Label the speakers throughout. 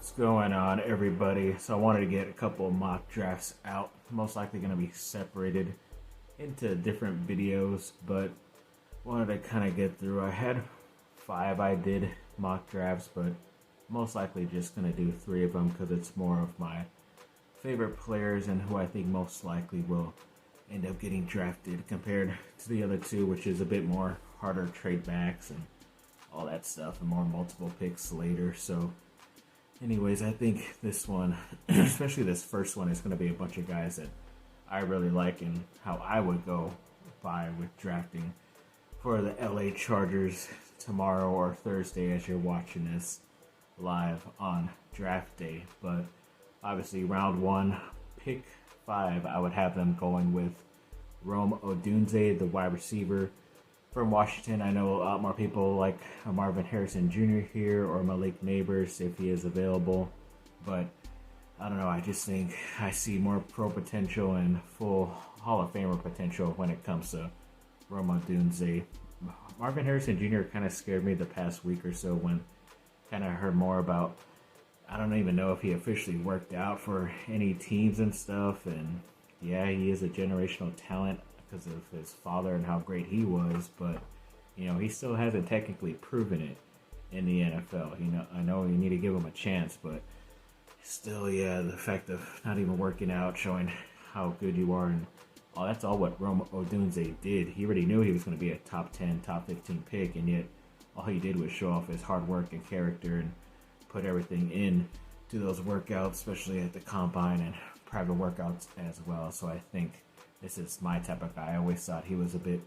Speaker 1: What's going on, everybody? So I wanted to get a couple of mock drafts out. Most likely going to be separated into different videos, but wanted to kind of get through. I had 5 I did mock drafts, but most likely just going to do 3 of them because it's more of my favorite players and who I think most likely will end up getting drafted compared to the other 2, which is a bit more harder trade backs and all that stuff and more multiple picks later. So anyways, I think this one, especially this first one, is going to be a bunch of guys that I really like and how I would go by with drafting for the LA Chargers tomorrow or Thursday as you're watching this live on draft day. But obviously round 1, pick 5, I would have them going with Odunze, the wide receiver from Washington. I know a lot more people like Marvin Harrison Jr. here or Malik Neighbors if he is available, but I don't know. I just think I see more pro potential and full Hall of Famer potential when it comes to Odunze. Marvin Harrison Jr. kind of scared me the past week or so when kind of heard more about, I don't even know if he officially worked out for any teams and stuff, and yeah, he is a generational talent because of his father and how great he was, but he still hasn't technically proven it in the NFL. I know you need to give him a chance, but still, yeah, the fact of not even working out, showing how good you are, and that's all what Odunze did. He already knew he was going to be a top 10, top 15 pick, and yet all he did was show off his hard work and character and put everything in to those workouts, especially at the combine and private workouts as well. So I think this is my type of guy. I always thought he was a bit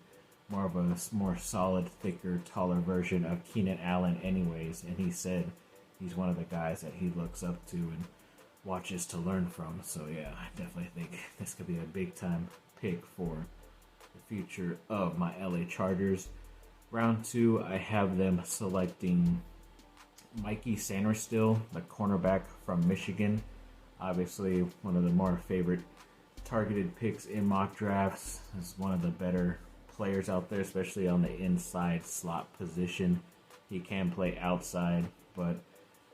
Speaker 1: more of a more solid, thicker, taller version of Keenan Allen anyways. And he said he's one of the guys that he looks up to and watches to learn from. So yeah, I definitely think this could be a big time pick for the future of my LA Chargers. Round 2, I have them selecting Mikey Sainristil, the cornerback from Michigan. Obviously, one of the more favorite targeted picks in mock drafts. Is one of the better players out there, especially on the inside slot position. He can play outside, but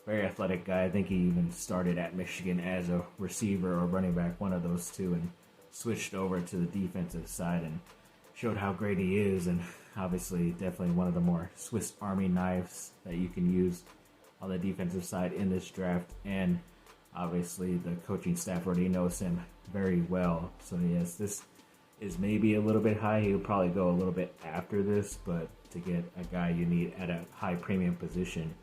Speaker 1: very athletic guy. I think he even started at Michigan as a receiver or running back, one of those two, and switched over to the defensive side and showed how great he is. And obviously, definitely one of the more Swiss Army knives that you can use on the defensive side in this draft. And obviously, the coaching staff already knows him very well. So yes, this is maybe a little bit high. He'll probably go a little bit after this, but to get a guy you need at a high premium position,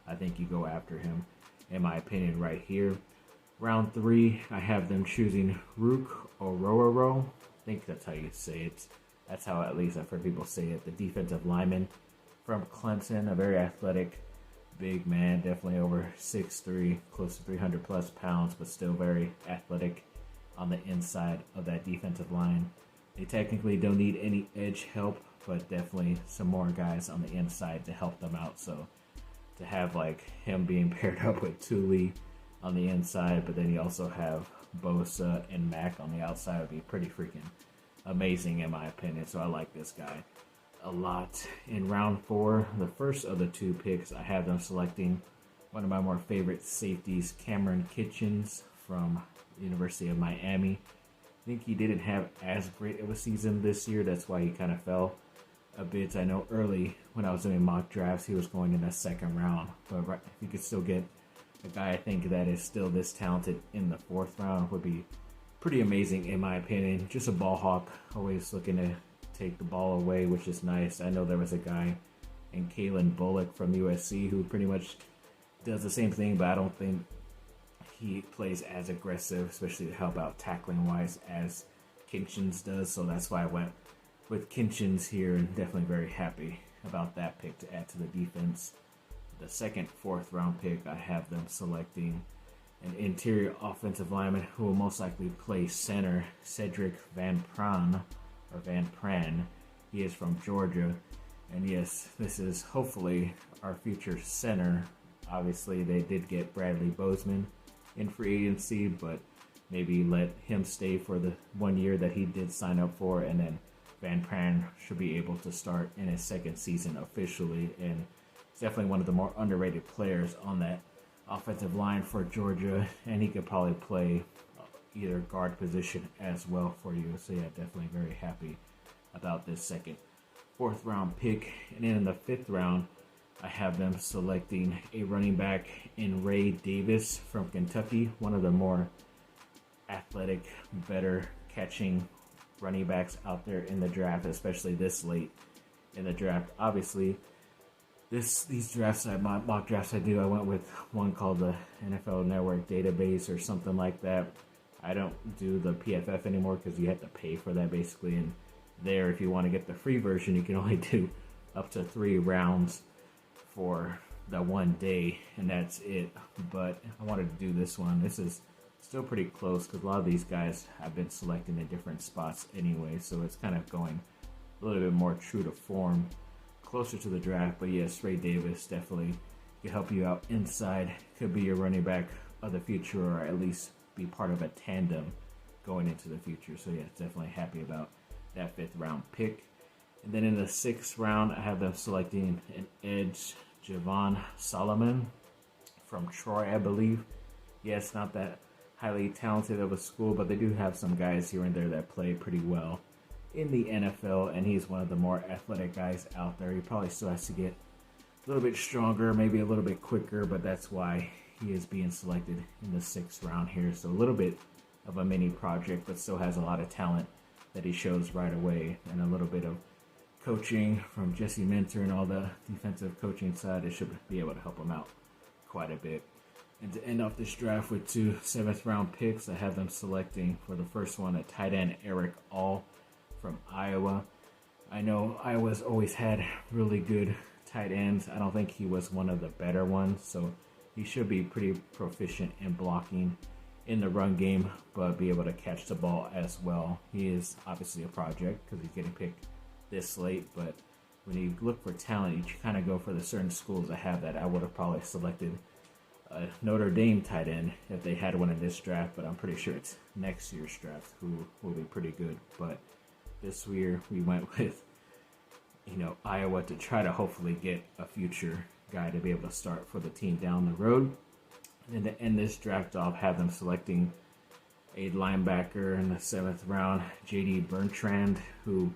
Speaker 1: I think you go after him, in my opinion, right here. Round 3, I have them choosing Ruke Orhorhoro. I think that's how you say it. That's how at least I've heard people say it. The defensive lineman from Clemson, a very athletic big man, definitely over 6'3", close to 300 plus pounds, but still very athletic on the inside of that defensive line. They technically don't need any edge help, but definitely some more guys on the inside to help them out. So to have like him being paired up with Thule on the inside, but then you also have Bosa and Mack on the outside would be pretty freaking amazing in my opinion. So I like this guy a lot. In round 4, the first of the 2 picks, I have them selecting one of my more favorite safeties, Kamren Kinchens from University of Miami. I think he didn't have as great of a season this year. That's why he kind of fell a bit. I know early when I was doing mock drafts, he was going in the 2nd round. But if you could still get a guy I think that is still this talented in the 4th round would be pretty amazing in my opinion. Just a ball hawk, always looking to take the ball away, which is nice. I know there was a guy in Kalen Bullock from USC who pretty much does the same thing, but I don't think he plays as aggressive, especially to help out tackling wise as Kinchens does. So that's why I went with Kinchens here, and definitely very happy about that pick to add to the defense. The 2nd, 4th round pick, I have them selecting an interior offensive lineman who will most likely play center, Cedric Van Pran. He is from Georgia. And yes, this is hopefully our future center. Obviously, they did get Bradley Bozeman in free agency, but maybe let him stay for the 1 year that he did sign up for, and then Van Pran should be able to start in his 2nd season officially. And it's definitely one of the more underrated players on that offensive line for Georgia, and he could probably play either guard position as well for you. So yeah, definitely very happy about this second, fourth round pick. And then in the fifth round, I have them selecting a running back in Ray Davis from Kentucky, one of the more athletic, better catching running backs out there in the draft, especially this late in the draft. Obviously, these drafts, my mock drafts I do, I went with one called the NFL Network Database or something like that. I don't do the PFF anymore because you have to pay for that basically. And there, if you want to get the free version, you can only do up to 3 rounds for the one day, and that's it. But I wanted to do this one. This is still pretty close because a lot of these guys have been selected in different spots anyway, so it's kind of going a little bit more true to form closer to the draft. But yes, Ray Davis definitely can help you out inside, could be your running back of the future, or at least be part of a tandem going into the future. So yeah, definitely happy about that 5th round pick. And then in the 6th round, I have them selecting an edge, Javon Solomon from Troy, I believe. Yes, not that highly talented of a school, but they do have some guys here and there that play pretty well in the NFL, and he's one of the more athletic guys out there. He probably still has to get a little bit stronger, maybe a little bit quicker, but that's why he is being selected in the 6th round here. So a little bit of a mini project, but still has a lot of talent that he shows right away, and a little bit of coaching from Jesse Minter and all the defensive coaching side. It should be able to help him out quite a bit. And to end off this draft with 2 7th round picks, I have them selecting for the first one a tight end, Eric All from Iowa. I know Iowa's always had really good tight ends. I don't think he was one of the better ones, so he should be pretty proficient in blocking in the run game, but be able to catch the ball as well. He is obviously a project because he's getting picked this late, but when you look for talent, you kind of go for the certain schools that have that. I would have probably selected a Notre Dame tight end if they had one in this draft, but I'm pretty sure it's next year's draft who will be pretty good. But this year we went with, Iowa to try to hopefully get a future guy to be able to start for the team down the road. And to end this draft off, have them selecting a linebacker in the 7th round, J.D. Bertrand, who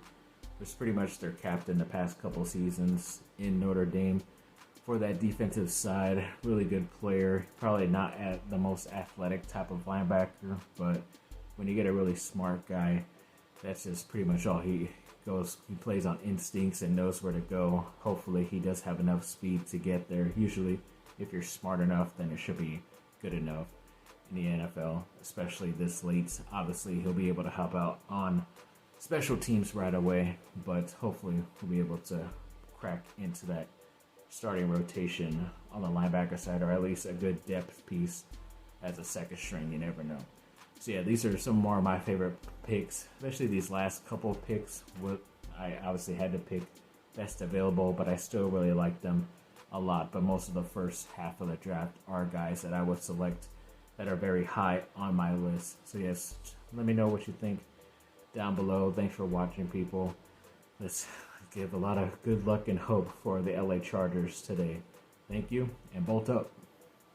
Speaker 1: was pretty much their captain the past couple seasons in Notre Dame. For that defensive side, really good player. Probably not at the most athletic type of linebacker, but when you get a really smart guy, that's just pretty much all he goes. He plays on instincts and knows where to go. Hopefully he does have enough speed to get there. Usually, if you're smart enough, then it should be good enough in the NFL, especially this late. Obviously, he'll be able to help out on special teams right away, but hopefully we'll be able to crack into that starting rotation on the linebacker side, or at least a good depth piece as a second string. You never know. So yeah, these are some more of my favorite picks, especially these last couple of picks. I obviously had to pick best available, but I still really like them a lot. But most of the first half of the draft are guys that I would select that are very high on my list. So yes, let me know what you think down below. Thanks for watching, people. Let's give a lot of good luck and hope for the LA Chargers today. Thank you, and bolt up.